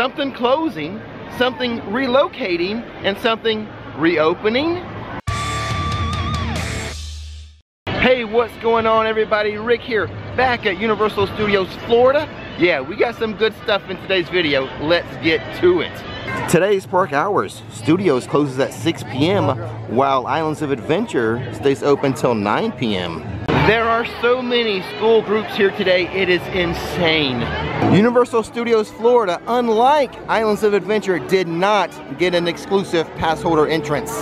something closing, something relocating, and something reopening. Hey, what's going on everybody? Rick here, back at Universal Studios Florida. Yeah, we got some good stuff in today's video. Let's get to it. Today's park hours. Studios closes at 6 p.m. while Islands of Adventure stays open till 9 p.m. There are so many school groups here today, it is insane. Universal Studios Florida, unlike Islands of Adventure, did not get an exclusive pass holder entrance.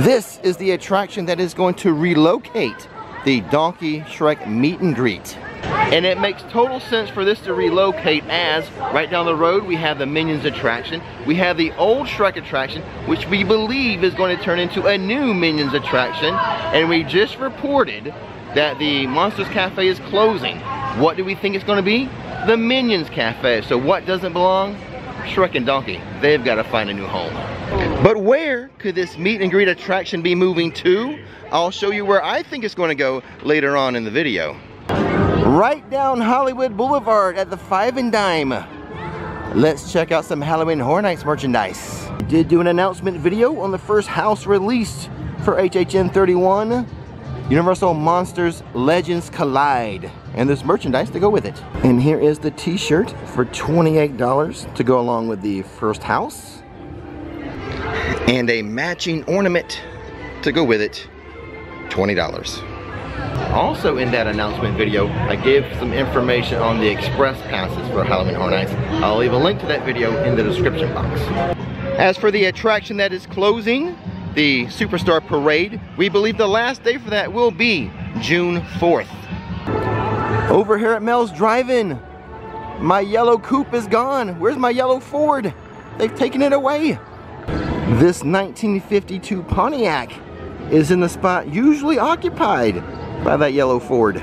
This is the attraction that is going to relocate the Donkey Shrek meet and greet. And it makes total sense for this to relocate, as right down the road we have the Minions attraction, we have the old Shrek attraction, which we believe is going to turn into a new Minions attraction, and we just reported that the Monsters Cafe is closing. What do we think it's going to be? The Minions Cafe. So what doesn't belong? Shrek and Donkey. They've got to find a new home. But where could this meet and greet attraction be moving to? I'll show you where I think it's going to go later on in the video. Right down Hollywood Boulevard at the 5 and Dime. Let's check out some Halloween Horror Nights merchandise. I did do an announcement video on the first house released for HHN 31. Universal Monsters Legends Collide, and there's merchandise to go with it. And here is the t-shirt for $28 to go along with the first house, and a matching ornament to go with it, $20. Also in that announcement video, I gave some information on the express passes for Halloween Horror Nights. I'll leave a link to that video in the description box. As for the attraction that is closing, the Superstar Parade, we believe the last day for that will be June 4th. Over here at Mel's Drive-In, my yellow coupe is gone. Where's my yellow Ford? They've taken it away. This 1952 Pontiac is in the spot usually occupied by that yellow Ford.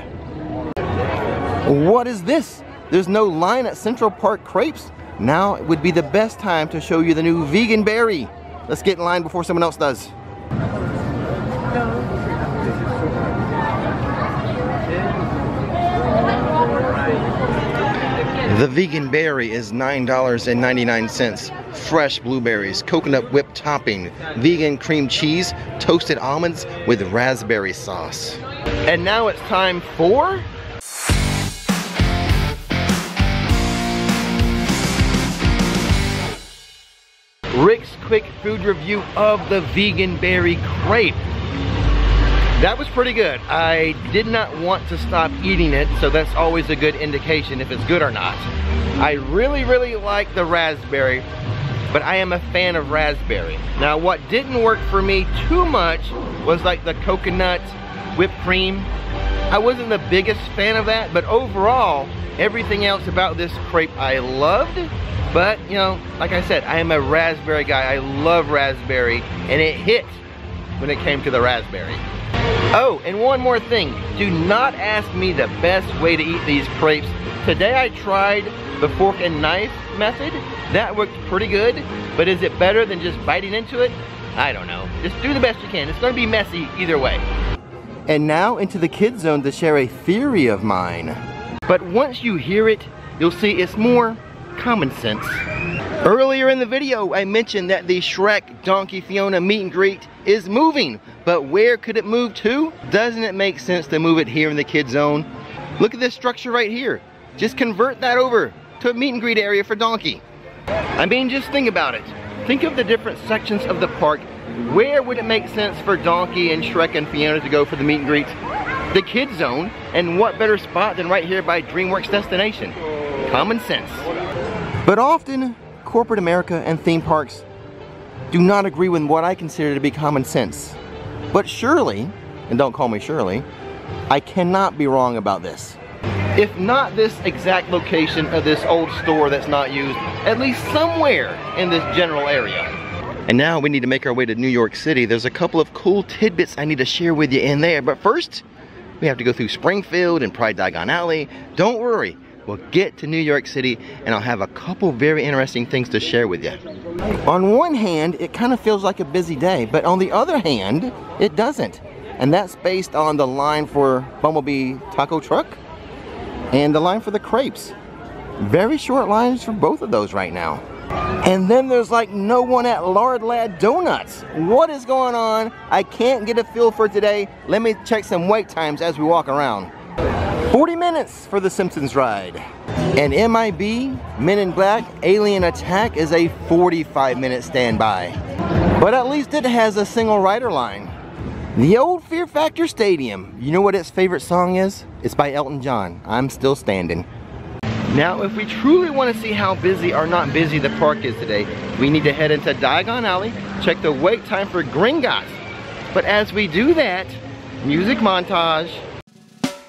What is this? There's no line at Central Park Crepes. Now it would be the best time to show you the new vegan berry. Let's get in line before someone else does. The vegan berry is $9.99. Fresh blueberries, coconut whipped topping, vegan cream cheese, toasted almonds with raspberry sauce. And now it's time for Rick's quick food review of the vegan berry crepe. That was pretty good. I did not want to stop eating it, so that's always a good indication if it's good or not. I really like the raspberry, but I am a fan of raspberry. Now what didn't work for me too much was like the coconut whipped cream. I wasn't the biggest fan of that, but overall, everything else about this crepe I loved. But, you know, like I said, I am a raspberry guy. I love raspberry, and it hit when it came to the raspberry. Oh, and one more thing. Do not ask me the best way to eat these crepes. Today I tried the fork and knife method. That worked pretty good, but is it better than just biting into it? I don't know. Just do the best you can. It's going to be messy either way. And now into the kids zone to share a theory of mine. But once you hear it, you'll see it's more common sense. Earlier in the video, I mentioned that the Shrek Donkey Fiona meet and greet is moving, but where could it move to? Doesn't it make sense to move it here in the kids zone? Look at this structure right here. Just convert that over to a meet and greet area for Donkey. I mean, just think about it. Think of the different sections of the park. Where would it make sense for Donkey and Shrek and Fiona to go for the meet and greet? The kids zone, and what better spot than right here by DreamWorks Destination? Common sense. But often, corporate America and theme parks do not agree with what I consider to be common sense. But surely, and don't call me Shirley, I cannot be wrong about this. If not this exact location of this old store that's not used, at least somewhere in this general area. And now we need to make our way to New York City. There's a couple of cool tidbits I need to share with you in there. But first, we have to go through Springfield and probably Diagon Alley. Don't worry. We'll get to New York City and I'll have a couple very interesting things to share with you. On one hand, it kind of feels like a busy day, but on the other hand, it doesn't. And that's based on the line for Bumblebee Taco Truck and the line for the crepes. Very short lines for both of those right now. And then there's like no one at Lard Lad Donuts. What is going on? I can't get a feel for today. Let me check some wait times as we walk around. 40 minutes for the Simpsons ride. And MIB, Men in Black, Alien Attack is a 45-minute standby. But at least it has a single rider line. The old Fear Factor Stadium. You know what its favorite song is? It's by Elton John, I'm Still Standing. Now, if we truly want to see how busy or not busy the park is today, we need to head into Diagon Alley, check the wait time for Gringotts. But as we do that, music montage.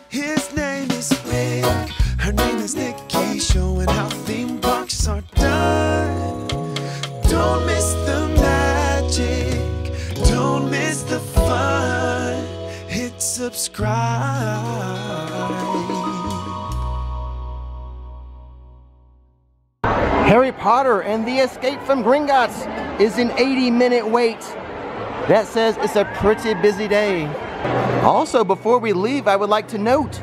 His name is Rick, her name is Nikki, showing how theme parks are done. Don't miss the magic, don't miss the fun, hit subscribe. Harry Potter and the Escape from Gringotts is an 80-minute wait. That says it's a pretty busy day. Also, before we leave, I would like to note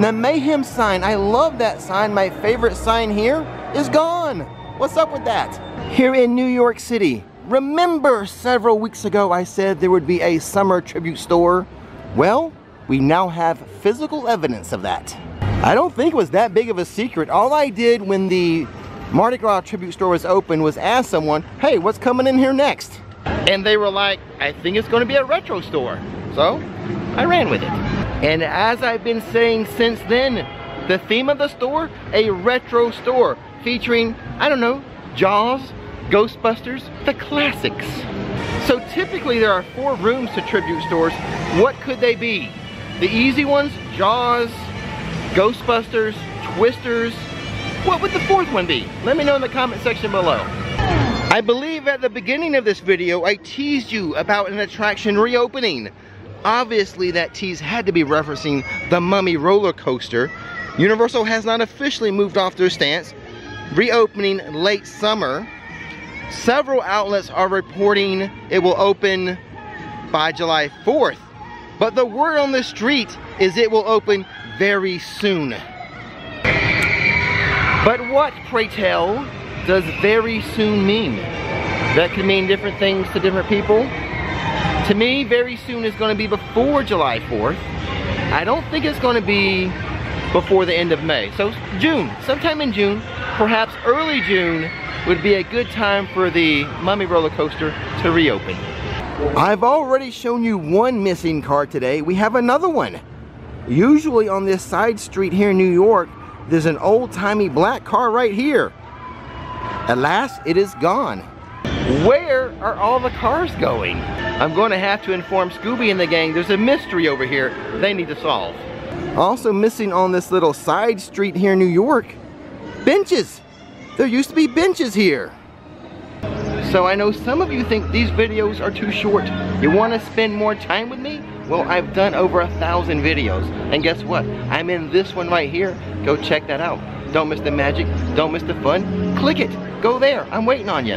the Mayhem sign. I love that sign. My favorite sign here is gone. What's up with that? Here in New York City, remember several weeks ago I said there would be a summer tribute store? Well, we now have physical evidence of that. I don't think it was that big of a secret. All I did when the Mardi Gras tribute store was open was ask someone, hey, what's coming in here next? And they were like, I think it's going to be a retro store. So I ran with it. And as I've been saying since then, the theme of the store, a retro store featuring, I don't know, Jaws, Ghostbusters, the classics. So typically there are 4 rooms to tribute stores. What could they be? The easy ones, Jaws, Ghostbusters, Twisters. What would the 4th one be? Let me know in the comment section below. I believe at the beginning of this video, I teased you about an attraction reopening. Obviously, that tease had to be referencing the Mummy roller coaster. Universal has not officially moved off their stance, reopening late summer. Several outlets are reporting it will open by July 4th. But the word on the street is it will open very soon. But what, pray tell, does very soon mean? That could mean different things to different people. To me, very soon is going to be before July 4th. I don't think it's going to be before the end of May. So June, sometime in June, perhaps early June, would be a good time for the Mummy roller coaster to reopen. I've already shown you one missing car today. We have another one. Usually on this side street here in New York, there's an old-timey black car right here. Alas, it is gone. Where are all the cars going? I'm going to have to inform Scooby and the gang there's a mystery over here they need to solve. Also missing on this little side street here in New York, benches. There used to be benches here. So I know some of you think these videos are too short. You want to spend more time with me? Well, I've done over 1,000 videos. And guess what? I'm in this one right here. Go check that out. Don't miss the magic. Don't miss the fun. Click it. Go there. I'm waiting on you.